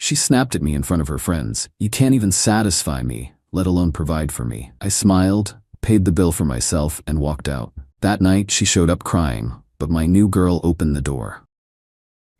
She snapped at me in front of her friends. "You can't even satisfy me, let alone provide for me." I smiled, paid the bill for myself, and walked out. That night, she showed up crying, but my new girl opened the door.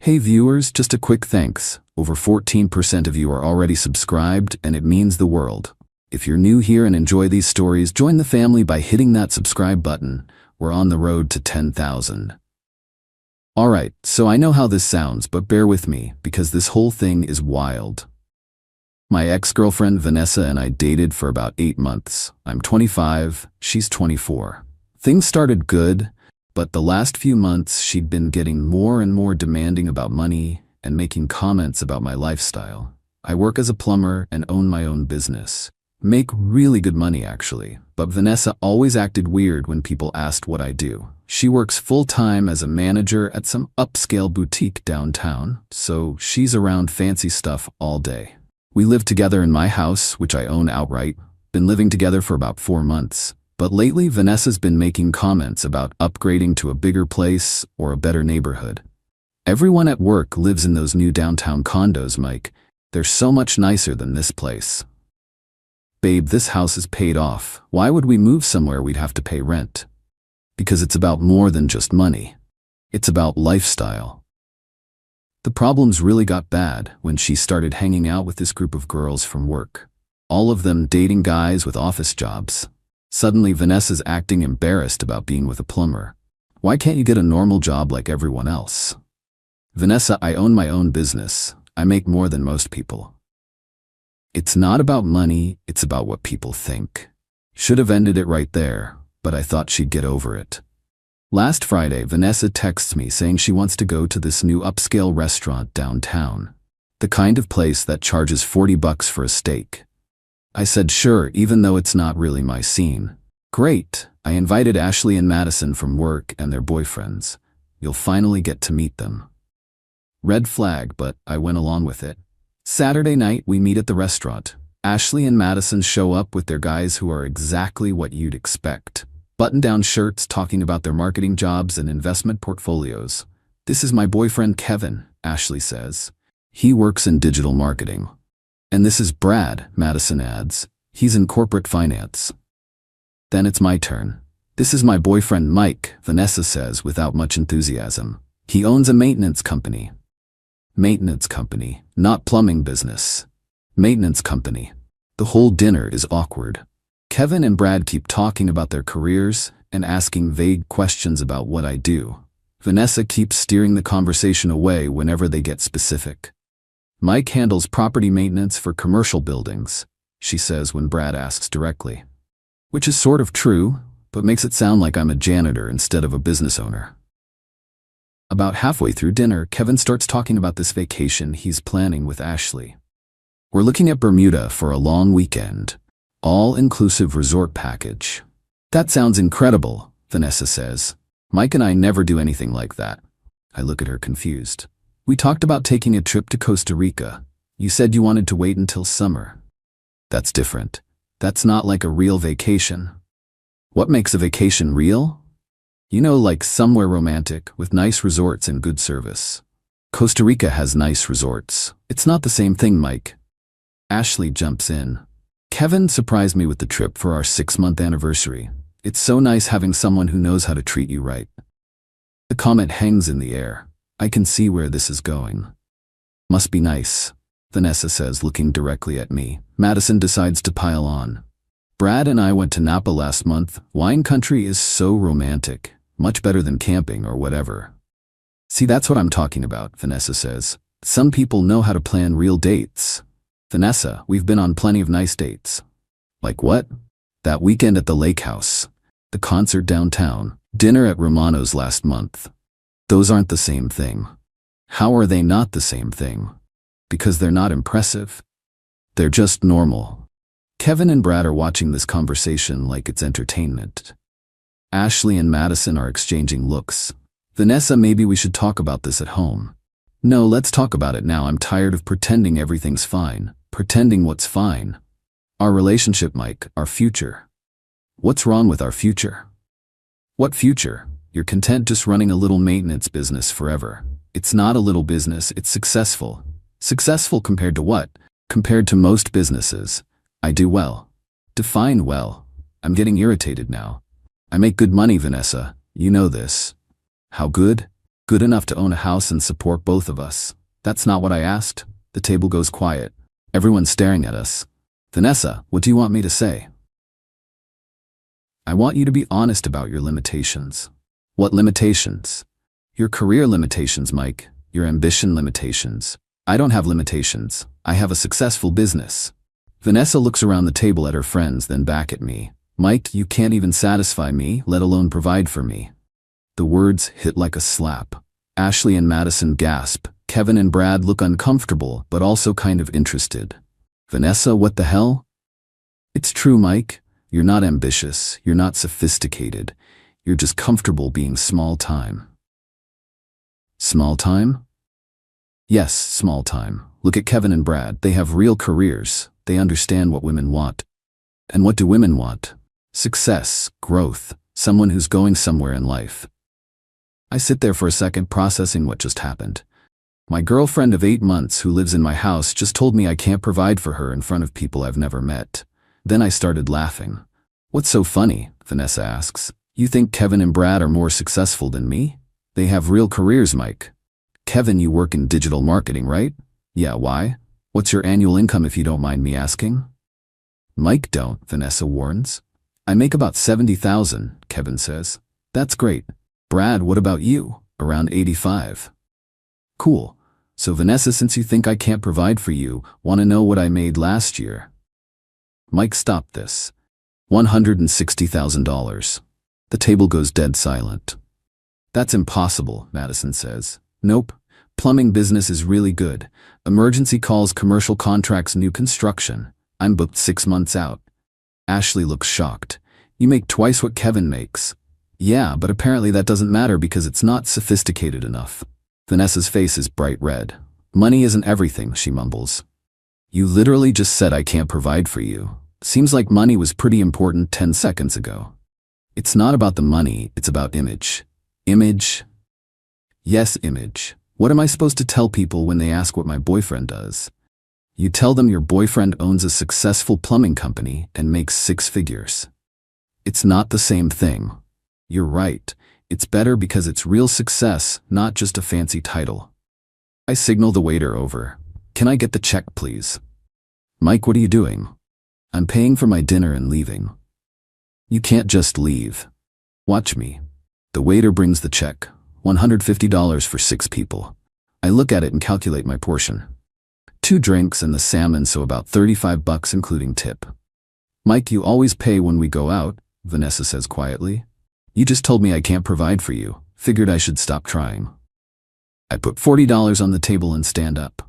Hey viewers, just a quick thanks. Over 14% of you are already subscribed, and it means the world. If you're new here and enjoy these stories, join the family by hitting that subscribe button. We're on the road to 10,000. Alright, so I know how this sounds, but bear with me, because this whole thing is wild. My ex-girlfriend Vanessa and I dated for about 8 months. I'm 25, she's 24. Things started good, but the last few months she'd been getting more and more demanding about money and making comments about my lifestyle. I work as a plumber and own my own business. Make really good money actually, but Vanessa always acted weird when people asked what I do. She works full-time as a manager at some upscale boutique downtown, so she's around fancy stuff all day. We live together in my house, which I own outright. Been living together for about 4 months. But lately, Vanessa's been making comments about upgrading to a bigger place or a better neighborhood. Everyone at work lives in those new downtown condos, Mike. They're so much nicer than this place. Babe, this house is paid off. Why would we move somewhere we'd have to pay rent? Because it's about more than just money. It's about lifestyle. The problems really got bad when she started hanging out with this group of girls from work. All of them dating guys with office jobs. Suddenly, Vanessa's acting embarrassed about being with a plumber. Why can't you get a normal job like everyone else? Vanessa, I own my own business. I make more than most people. It's not about money, it's about what people think. Should have ended it right there, but I thought she'd get over it. Last Friday, Vanessa texts me saying she wants to go to this new upscale restaurant downtown. The kind of place that charges $40 for a steak. I said sure, even though it's not really my scene. Great, I invited Ashley and Madison from work and their boyfriends. You'll finally get to meet them. Red flag, but I went along with it. Saturday night, we meet at the restaurant. Ashley and Madison show up with their guys who are exactly what you'd expect. Button-down shirts talking about their marketing jobs and investment portfolios. "This is my boyfriend Kevin," Ashley says. "He works in digital marketing." "And this is Brad," Madison adds. "He's in corporate finance." Then it's my turn. "This is my boyfriend Mike," Vanessa says without much enthusiasm. "He owns a maintenance company." Maintenance company, not plumbing business. Maintenance company. The whole dinner is awkward. Kevin and Brad keep talking about their careers and asking vague questions about what I do. Vanessa keeps steering the conversation away whenever they get specific. "Mike handles property maintenance for commercial buildings," she says when Brad asks directly. Which is sort of true, but makes it sound like I'm a janitor instead of a business owner. About halfway through dinner, Kevin starts talking about this vacation he's planning with Ashley. "We're looking at Bermuda for a long weekend. All-inclusive resort package." "That sounds incredible," Vanessa says. "Mike and I never do anything like that." I look at her confused. "We talked about taking a trip to Costa Rica. You said you wanted to wait until summer." "That's different. That's not like a real vacation." "What makes a vacation real?" "You know, like somewhere romantic, with nice resorts and good service." "Costa Rica has nice resorts. It's not the same thing, Mike." Ashley jumps in. "Kevin surprised me with the trip for our 6-month anniversary. It's so nice having someone who knows how to treat you right." The comment hangs in the air. I can see where this is going. "Must be nice," Vanessa says, looking directly at me. Madison decides to pile on. "Brad and I went to Napa last month. Wine country is so romantic. Much better than camping or whatever." "See, that's what I'm talking about," Vanessa says. "Some people know how to plan real dates." "Vanessa, we've been on plenty of nice dates." "Like what?" "That weekend at the lake house. The concert downtown. Dinner at Romano's last month." "Those aren't the same thing." "How are they not the same thing?" "Because they're not impressive. They're just normal." Kevin and Brad are watching this conversation like it's entertainment. Ashley and Madison are exchanging looks. "Vanessa, maybe we should talk about this at home." "No, let's talk about it now. I'm tired of pretending everything's fine. Pretending what's fine?" "Our relationship, Mike, our future." "What's wrong with our future?" "What future? You're content just running a little maintenance business forever." "It's not a little business, it's successful. Successful compared to what? Compared to most businesses. I do well. Define well. I'm getting irritated now. I make good money, Vanessa. You know this. How good? Good enough to own a house and support both of us. That's not what I asked. The table goes quiet. Everyone's staring at us. Vanessa, what do you want me to say? I want you to be honest about your limitations. What limitations? Your career limitations, Mike. Your ambition limitations. I don't have limitations. I have a successful business. Vanessa looks around the table at her friends, then back at me. Mike, you can't even satisfy me, let alone provide for me. The words hit like a slap. Ashley and Madison gasp. Kevin and Brad look uncomfortable, but also kind of interested. Vanessa, what the hell? It's true, Mike. You're not ambitious. You're not sophisticated. You're just comfortable being small time. Small time? Yes, small time. Look at Kevin and Brad. They have real careers. They understand what women want. And what do women want? Success, growth, someone who's going somewhere in life. I sit there for a second processing what just happened. My girlfriend of 8 months who lives in my house just told me I can't provide for her in front of people I've never met. Then I started laughing. What's so funny? Vanessa asks. You think Kevin and Brad are more successful than me? They have real careers, Mike. Kevin, you work in digital marketing, right? Yeah, why? What's your annual income if you don't mind me asking? Mike, don't, Vanessa warns. I make about $70,000, Kevin says. That's great. Brad, what about you? Around 85. Cool. So Vanessa, since you think I can't provide for you, want to know what I made last year? Mike, stop this. $160,000. The table goes dead silent. That's impossible, Madison says. Nope. Plumbing business is really good. Emergency calls, commercial contracts, new construction. I'm booked 6 months out. Ashley looks shocked. You make twice what Kevin makes. Yeah, but apparently that doesn't matter because it's not sophisticated enough. Vanessa's face is bright red. Money isn't everything, she mumbles. You literally just said I can't provide for you. Seems like money was pretty important 10 seconds ago. It's not about the money, it's about image. Image? Yes, image. What am I supposed to tell people when they ask what my boyfriend does? You tell them your boyfriend owns a successful plumbing company and makes 6 figures. It's not the same thing. You're right. It's better because it's real success, not just a fancy title. I signal the waiter over. Can I get the check, please? Mike, what are you doing? I'm paying for my dinner and leaving. You can't just leave. Watch me. The waiter brings the check. $150 for 6 people. I look at it and calculate my portion. 2 drinks and the salmon, so about $35 including tip. Mike, you always pay when we go out, Vanessa says quietly. You just told me I can't provide for you. Figured I should stop trying. I put $40 on the table and stand up.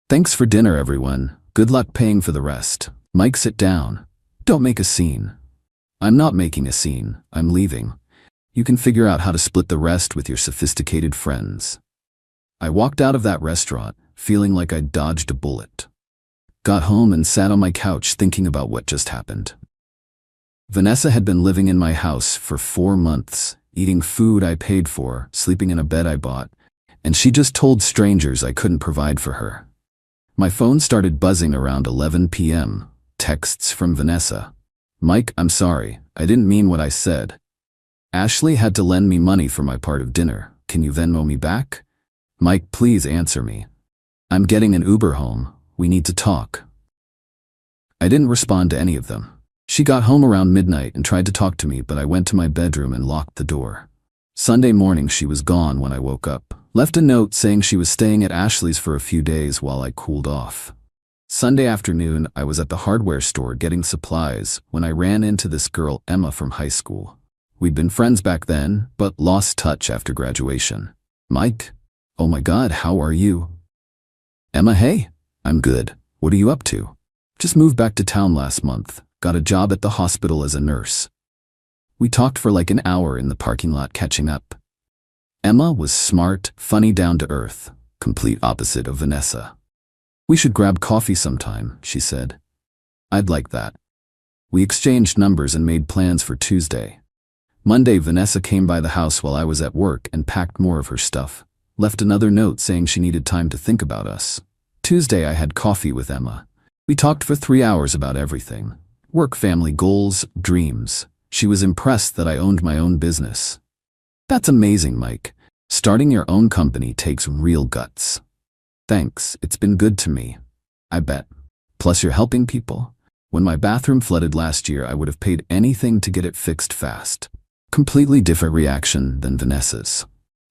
Thanks for dinner, everyone. Good luck paying for the rest. Mike, sit down. Don't make a scene. I'm not making a scene. I'm leaving. You can figure out how to split the rest with your sophisticated friends. I walked out of that restaurant, feeling like I'd dodged a bullet. Got home and sat on my couch thinking about what just happened. Vanessa had been living in my house for 4 months, eating food I paid for, sleeping in a bed I bought, and she just told strangers I couldn't provide for her. My phone started buzzing around 11 p.m. Texts from Vanessa. Mike, I'm sorry. I didn't mean what I said. Ashley had to lend me money for my part of dinner. Can you Venmo me back? Mike, please answer me. I'm getting an Uber home. We need to talk. I didn't respond to any of them. She got home around midnight and tried to talk to me, but I went to my bedroom and locked the door. Sunday morning she was gone when I woke up. Left a note saying she was staying at Ashley's for a few days while I cooled off. Sunday afternoon I was at the hardware store getting supplies when I ran into this girl Emma from high school. We'd been friends back then, but lost touch after graduation. Mike? Oh my God, how are you? Emma, hey. I'm good. What are you up to? Just moved back to town last month. Got a job at the hospital as a nurse. We talked for like an hour in the parking lot catching up. Emma was smart, funny, down to earth, complete opposite of Vanessa. We should grab coffee sometime, she said. I'd like that. We exchanged numbers and made plans for Tuesday. Monday, Vanessa came by the house while I was at work and packed more of her stuff. Left another note saying she needed time to think about us. Tuesday I had coffee with Emma. We talked for 3 hours about everything. Work, family, goals, dreams. She was impressed that I owned my own business. That's amazing, Mike. Starting your own company takes real guts. Thanks, it's been good to me. I bet. Plus you're helping people. When my bathroom flooded last year, I would have paid anything to get it fixed fast. Completely different reaction than Vanessa's.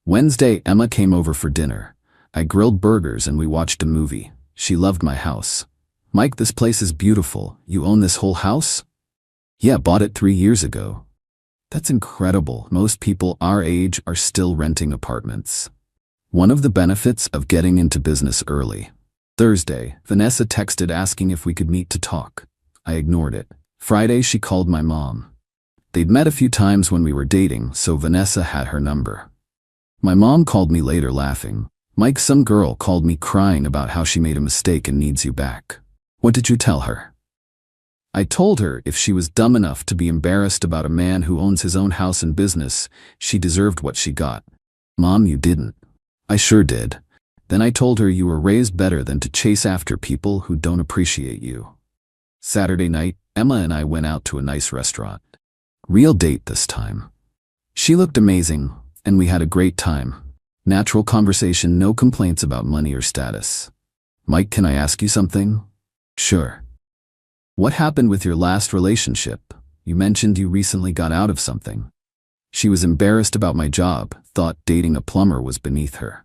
Wednesday, Emma came over for dinner. I grilled burgers and we watched a movie. She loved my house. Mike, this place is beautiful. You own this whole house? Yeah, bought it 3 years ago. That's incredible. Most people our age are still renting apartments. One of the benefits of getting into business early. Thursday, Vanessa texted asking if we could meet to talk. I ignored it. Friday, she called my mom. They'd met a few times when we were dating, so Vanessa had her number. My mom called me later laughing. Mike, some girl called me crying about how she made a mistake and needs you back. What did you tell her? I told her if she was dumb enough to be embarrassed about a man who owns his own house and business, she deserved what she got. Mom, you didn't. I sure did. Then I told her you were raised better than to chase after people who don't appreciate you. Saturday night, Emma and I went out to a nice restaurant. Real date this time. She looked amazing, and we had a great time. Natural conversation, no complaints about money or status. Mike, can I ask you something? Sure. What happened with your last relationship? You mentioned you recently got out of something. She was embarrassed about my job, thought dating a plumber was beneath her.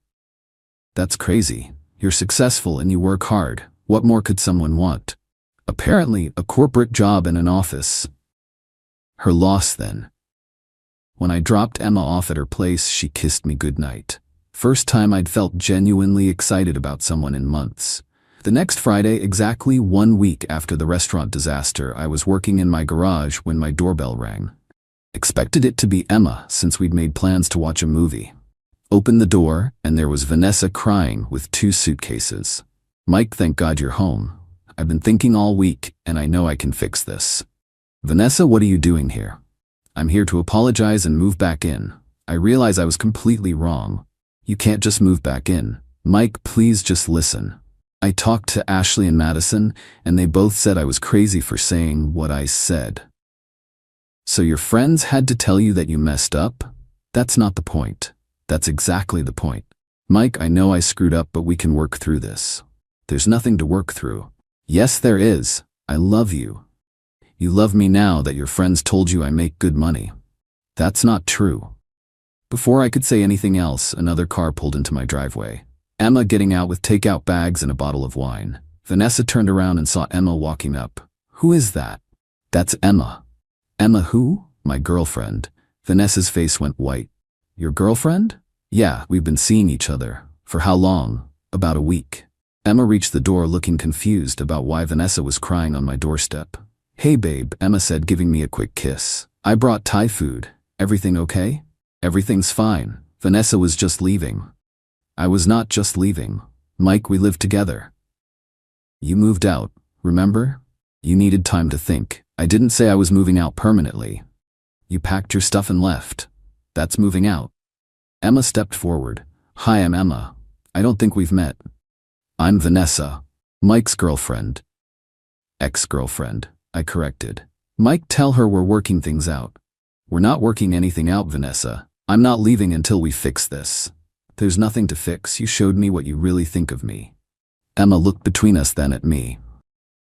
That's crazy. You're successful and you work hard. What more could someone want? Apparently, a corporate job in an office. Her loss then. When I dropped Emma off at her place, she kissed me goodnight. First time I'd felt genuinely excited about someone in months. The next Friday, exactly 1 week after the restaurant disaster, I was working in my garage when my doorbell rang. Expected it to be Emma since we'd made plans to watch a movie. Opened the door, and there was Vanessa crying with 2 suitcases. Mike, thank God you're home. I've been thinking all week, and I know I can fix this. Vanessa, what are you doing here? I'm here to apologize and move back in. I realize I was completely wrong. You can't just move back in. Mike, please just listen. I talked to Ashley and Madison, and they both said I was crazy for saying what I said. So your friends had to tell you that you messed up? That's not the point. That's exactly the point. Mike, I know I screwed up, but we can work through this. There's nothing to work through. Yes, there is. I love you. You love me now that your friends told you I make good money. That's not true. Before I could say anything else, another car pulled into my driveway. Emma getting out with takeout bags and a bottle of wine. Vanessa turned around and saw Emma walking up. Who is that? That's Emma. Emma who? My girlfriend. Vanessa's face went white. Your girlfriend? Yeah, we've been seeing each other. For how long? About a week. Emma reached the door looking confused about why Vanessa was crying on my doorstep. Hey babe, Emma said, giving me a quick kiss. I brought Thai food. Everything okay? Everything's fine. Vanessa was just leaving. I was not just leaving. Mike, we lived together. You moved out, remember? You needed time to think. I didn't say I was moving out permanently. You packed your stuff and left. That's moving out. Emma stepped forward. Hi, I'm Emma. I don't think we've met. I'm Vanessa, Mike's girlfriend. Ex-girlfriend, I corrected. Mike, tell her we're working things out. We're not working anything out, Vanessa. I'm not leaving until we fix this. There's nothing to fix. You showed me what you really think of me. Emma looked between us, then at me.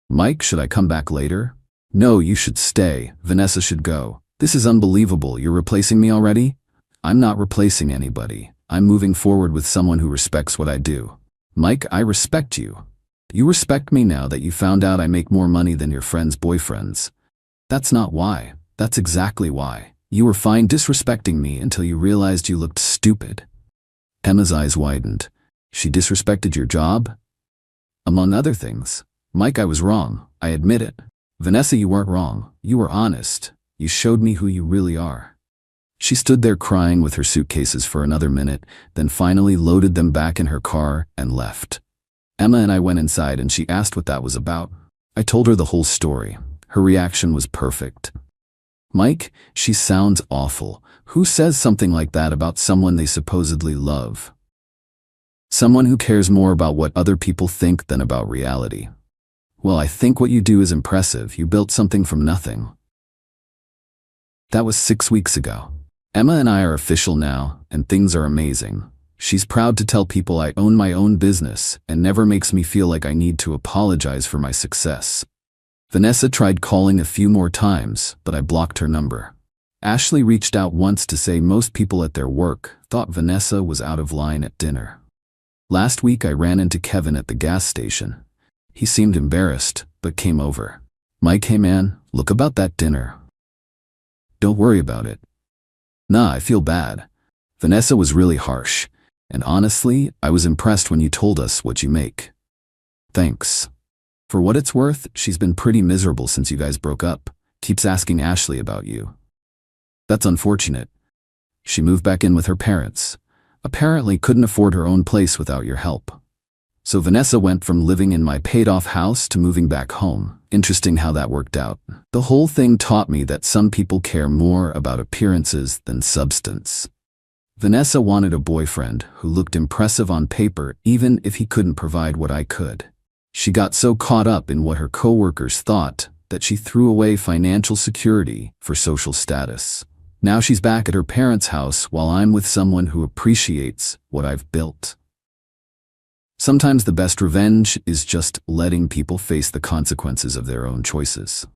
Mike, should I come back later? No, you should stay. Vanessa should go. This is unbelievable. You're replacing me already? I'm not replacing anybody. I'm moving forward with someone who respects what I do. Mike, I respect you. You respect me now that you found out I make more money than your friends' boyfriends. That's not why. That's exactly why. You were fine disrespecting me until you realized you looked stupid. Emma's eyes widened. She disrespected your job? Among other things. Mike, I was wrong. I admit it. Vanessa, you weren't wrong. You were honest. You showed me who you really are. She stood there crying with her suitcases for another minute, then finally loaded them back in her car and left. Emma and I went inside and she asked what that was about. I told her the whole story. Her reaction was perfect. Mike, she sounds awful. Who says something like that about someone they supposedly love? Someone who cares more about what other people think than about reality. Well, I think what you do is impressive. You built something from nothing. That was 6 weeks ago. Emma and I are official now, and things are amazing. She's proud to tell people I own my own business and never makes me feel like I need to apologize for my success. Vanessa tried calling a few more times, but I blocked her number. Ashley reached out once to say most people at their work thought Vanessa was out of line at dinner. Last week I ran into Kevin at the gas station. He seemed embarrassed, but came over. Mike, hey man, look about that dinner. Don't worry about it. Nah, I feel bad. Vanessa was really harsh, and honestly, I was impressed when you told us what you make. Thanks. For what it's worth, she's been pretty miserable since you guys broke up. Keeps asking Ashley about you. That's unfortunate. She moved back in with her parents. Apparently couldn't afford her own place without your help. So Vanessa went from living in my paid-off house to moving back home. Interesting how that worked out. The whole thing taught me that some people care more about appearances than substance. Vanessa wanted a boyfriend who looked impressive on paper even if he couldn't provide what I could. She got so caught up in what her coworkers thought that she threw away financial security for social status. Now she's back at her parents' house while I'm with someone who appreciates what I've built. Sometimes the best revenge is just letting people face the consequences of their own choices.